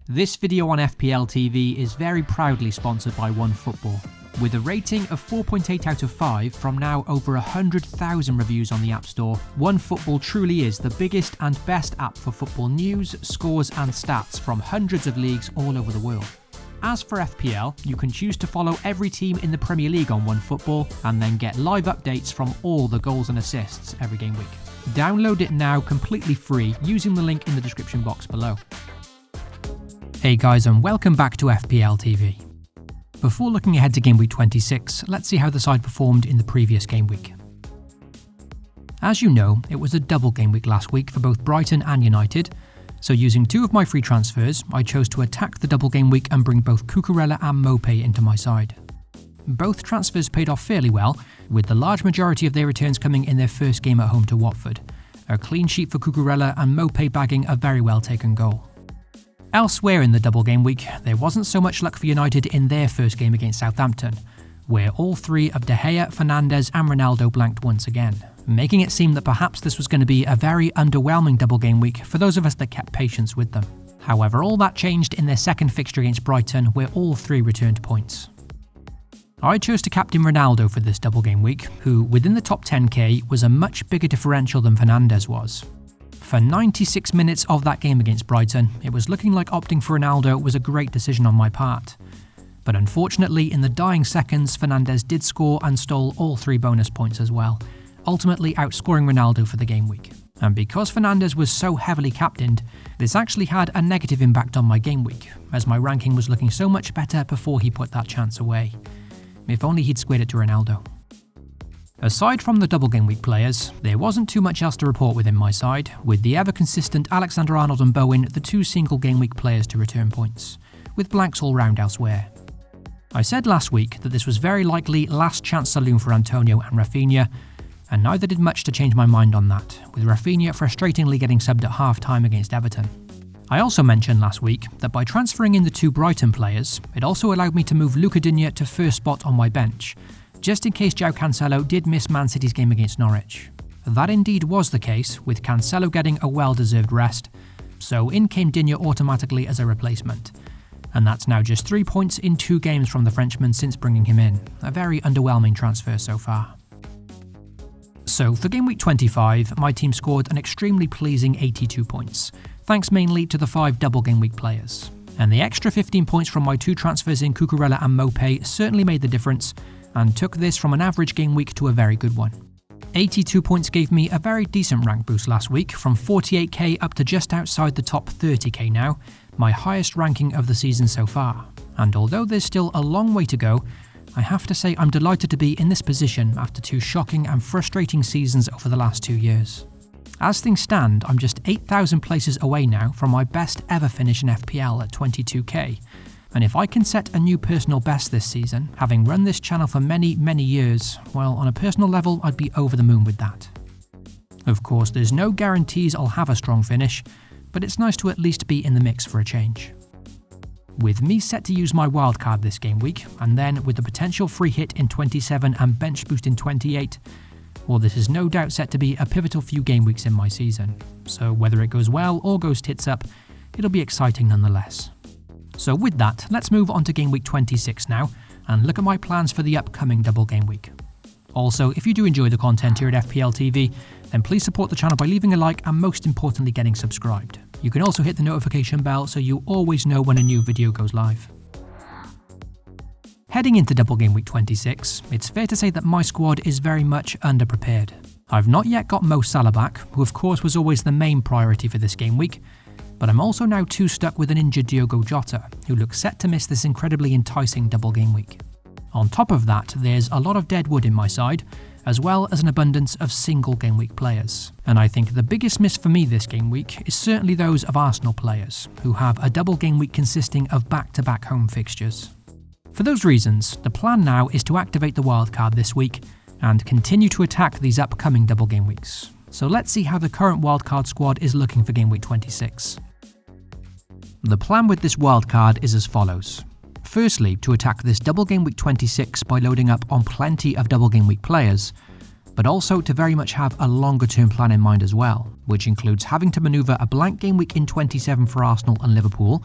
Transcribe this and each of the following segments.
This video on FPL TV is very proudly sponsored by OneFootball. With a rating of 4.8 out of 5 from now over 100,000 reviews on the App Store, OneFootball truly is the biggest and best app for football news, scores and stats from hundreds of leagues all over the world. As for FPL, you can choose to follow every team in the Premier League on OneFootball and then get live updates from all the goals and assists every game week. Download it now completely free using the link in the description box below. Hey guys, and welcome back to FPL TV. Before looking ahead to Game Week 26, let's see how the side performed in the previous game week. As you know, it was a double game week last week for both Brighton and United, so using two of my free transfers, I chose to attack the double game week and bring both Cucurella and Mopé into my side. Both transfers paid off fairly well, with the large majority of their returns coming in their first game at home to Watford, a clean sheet for Cucurella and Mopé bagging a very well taken goal. Elsewhere in the double game week, there wasn't so much luck for United in their first game against Southampton, where all three of De Gea, Fernandes and Ronaldo blanked once again, making it seem that perhaps this was going to be a very underwhelming double game week for those of us that kept patience with them. However, all that changed in their second fixture against Brighton, where all three returned points. I chose to captain Ronaldo for this double game week, who, within the top 10k, was a much bigger differential than Fernandes was. For 96 minutes of that game against Brighton, it was looking like opting for Ronaldo was a great decision on my part. But unfortunately, in the dying seconds, Fernandes did score and stole all three bonus points as well, ultimately outscoring Ronaldo for the game week. And because Fernandes was so heavily captained, this actually had a negative impact on my game week, as my ranking was looking so much better before he put that chance away. If only he'd squared it to Ronaldo. Aside from the double game week players, there wasn't too much else to report within my side, with the ever-consistent Alexander-Arnold and Bowen the two single game week players to return points, with blanks all round elsewhere. I said last week that this was very likely last chance saloon for Antonio and Rafinha, and neither did much to change my mind on that, with Rafinha frustratingly getting subbed at half-time against Everton. I also mentioned last week that by transferring in the two Brighton players, it also allowed me to move Luca Digne to first spot on my bench, just in case João Cancelo did miss Man City's game against Norwich. That indeed was the case, with Cancelo getting a well-deserved rest, so in came Digne automatically as a replacement. And that's now just 3 points in 2 games from the Frenchman since bringing him in, a very underwhelming transfer so far. So for Game Week 25, my team scored an extremely pleasing 82 points, thanks mainly to the 5 double game week players. And the extra 15 points from my 2 transfers in Cucurella and Mopé certainly made the difference, and took this from an average game week to a very good one. 82 points gave me a very decent rank boost last week, from 48k up to just outside the top 30k now, my highest ranking of the season so far. And although there's still a long way to go, I have to say I'm delighted to be in this position after 2 shocking and frustrating seasons over the last 2 years. As things stand, I'm just 8,000 places away now from my best ever finish in FPL at 22k, and if I can set a new personal best this season, having run this channel for many years, well, on a personal level, I'd be over the moon with that. Of course, there's no guarantees I'll have a strong finish, but it's nice to at least be in the mix for a change. With me set to use my wildcard this game week, and then with the potential free hit in 27 and bench boost in 28, well, this is no doubt set to be a pivotal few game weeks in my season. So whether it goes well or goes tits up, it'll be exciting nonetheless. So with that, let's move on to Game Week 26 now, and look at my plans for the upcoming double game week. Also, if you do enjoy the content here at FPL TV, then please support the channel by leaving a like and most importantly getting subscribed. You can also hit the notification bell so you always know when a new video goes live. Heading into double game week 26, it's fair to say that my squad is very much underprepared. I've not yet got Mo Salah back, who of course was always the main priority for this game week, but I'm also now too stuck with an injured Diogo Jota, who looks set to miss this incredibly enticing double game week. On top of that, there's a lot of dead wood in my side, as well as an abundance of single game week players. And I think the biggest miss for me this game week is certainly those of Arsenal players, who have a double game week consisting of back-to-back home fixtures. For those reasons, the plan now is to activate the wildcard this week, and continue to attack these upcoming double game weeks. So let's see how the current wildcard squad is looking for Game Week 26. The plan with this wildcard is as follows. Firstly, to attack this double game week 26 by loading up on plenty of double game week players, but also to very much have a longer term plan in mind as well, which includes having to manoeuvre a blank game week in 27 for Arsenal and Liverpool,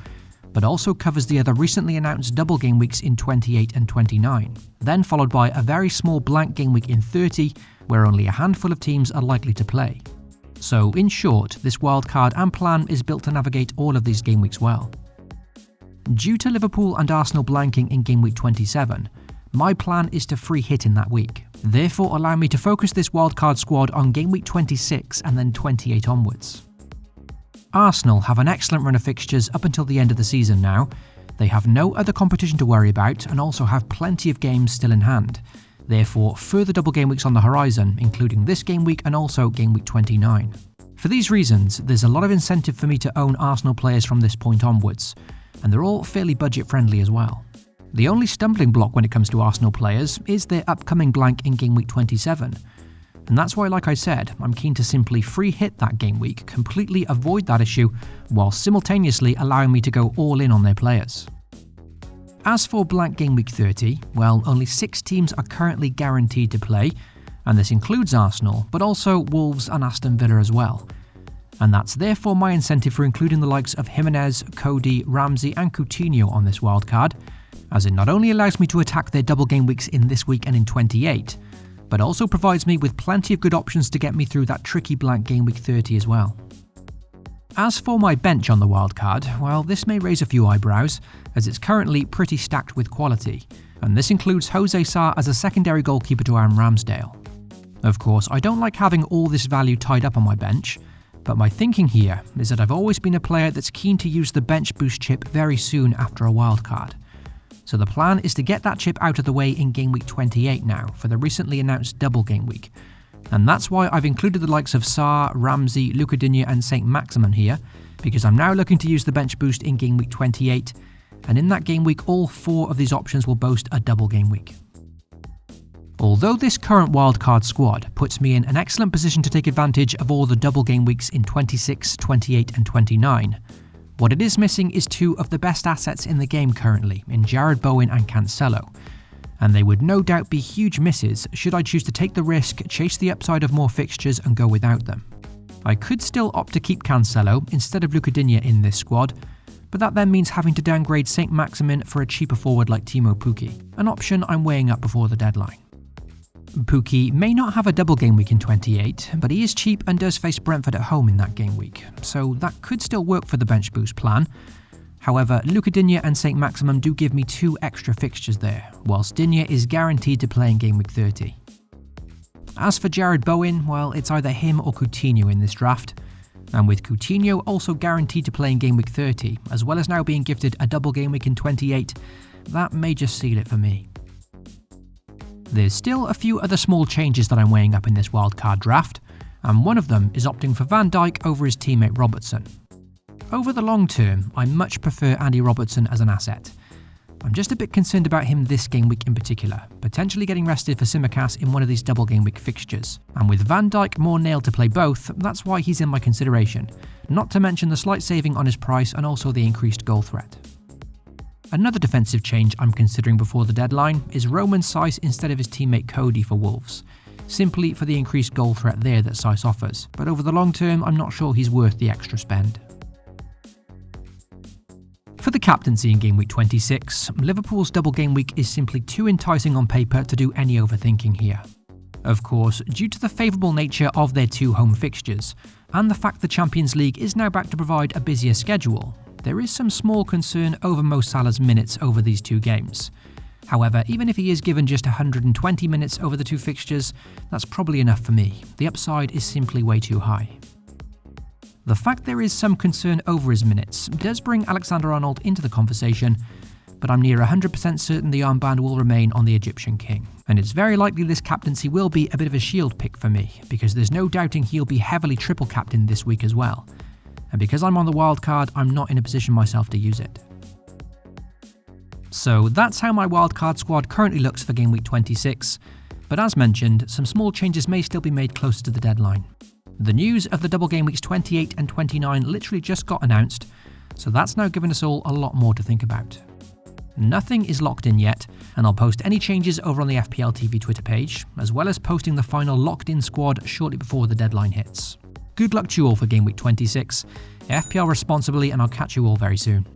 but also covers the other recently announced double game weeks in 28 and 29, then followed by a very small blank game week in 30, where only a handful of teams are likely to play. So in short, this wildcard and plan is built to navigate all of these game weeks well. Due to Liverpool and Arsenal blanking in game week 27, my plan is to free hit in that week, therefore allow me to focus this wildcard squad on game week 26 and then 28 onwards. Arsenal have an excellent run of fixtures up until the end of the season now. They have no other competition to worry about and also have plenty of games still in hand. Therefore, further double game weeks on the horizon, including this game week and also game week 29. For these reasons, there's a lot of incentive for me to own Arsenal players from this point onwards, and they're all fairly budget friendly as well. The only stumbling block when it comes to Arsenal players is their upcoming blank in game week 27. And that's why, like I said, I'm keen to simply free hit that game week, completely avoid that issue, while simultaneously allowing me to go all in on their players. As for blank game week 30, well, only 6 teams are currently guaranteed to play, and this includes Arsenal, but also Wolves and Aston Villa as well. And that's therefore my incentive for including the likes of Jimenez, Cody, Ramsey and Coutinho on this wildcard, as it not only allows me to attack their double game weeks in this week and in 28, but also provides me with plenty of good options to get me through that tricky blank game week 30 as well. As for my bench on the wildcard, well, this may raise a few eyebrows, as it's currently pretty stacked with quality, and this includes Jose Sarr as a secondary goalkeeper to Aaron Ramsdale. Of course, I don't like having all this value tied up on my bench, but my thinking here is that I've always been a player that's keen to use the bench boost chip very soon after a wildcard. So the plan is to get that chip out of the way in game week 28 now for the recently announced double game week. And that's why I've included the likes of Sarr, Ramsey, Luca Digne and St. Maximin here, because I'm now looking to use the bench boost in game week 28, and in that game week all 4 of these options will boast a double game week. Although this current wildcard squad puts me in an excellent position to take advantage of all the double game weeks in 26, 28 and 29, what it is missing is 2 of the best assets in the game currently in Jarrod Bowen and Cancelo, and they would no doubt be huge misses should I choose to take the risk, chase the upside of more fixtures and go without them. I could still opt to keep Cancelo instead of Luca Digne in this squad, but that then means having to downgrade St. Maximin for a cheaper forward like Timo Pukki, an option I'm weighing up before the deadline. Pukki may not have a double game week in 28, but he is cheap and does face Brentford at home in that game week, so that could still work for the bench boost plan. However, Luca Digne and St. Maximin do give me 2 extra fixtures there, whilst Digne is guaranteed to play in game week 30. As for Jarrod Bowen, well, it's either him or Coutinho in this draft, and with Coutinho also guaranteed to play in game week 30, as well as now being gifted a double game week in 28, that may just seal it for me. There's still a few other small changes that I'm weighing up in this wildcard draft, and one of them is opting for Van Dijk over his teammate Robertson. Over the long term, I much prefer Andy Robertson as an asset. I'm just a bit concerned about him this game week in particular, potentially getting rested for Tsimikas in one of these double game week fixtures. And with Van Dijk more nailed to play both, that's why he's in my consideration, not to mention the slight saving on his price and also the increased goal threat. Another defensive change I'm considering before the deadline is Roman Saiss instead of his teammate Cody for Wolves, simply for the increased goal threat there that Saiss offers, but over the long term I'm not sure he's worth the extra spend. For the captaincy in game week 26, Liverpool's double game week is simply too enticing on paper to do any overthinking here. Of course, due to the favourable nature of their 2 home fixtures, and the fact the Champions League is now back to provide a busier schedule, there is some small concern over Mo Salah's minutes over these 2 games. However, even if he is given just 120 minutes over the 2 fixtures, that's probably enough for me. The upside is simply way too high. The fact there is some concern over his minutes does bring Alexander-Arnold into the conversation, but I'm near 100% certain the armband will remain on the Egyptian king. And it's very likely this captaincy will be a bit of a shield pick for me, because there's no doubting he'll be heavily triple captained this week as well. And because I'm on the wildcard, I'm not in a position myself to use it. So that's how my wildcard squad currently looks for game week 26, but as mentioned, some small changes may still be made closer to the deadline. The news of the double game weeks 28 and 29 literally just got announced, so that's now given us all a lot more to think about. Nothing is locked in yet, and I'll post any changes over on the FPL TV Twitter page, as well as posting the final locked in squad shortly before the deadline hits. Good luck to you all for game week 26, FPL responsibly, and I'll catch you all very soon.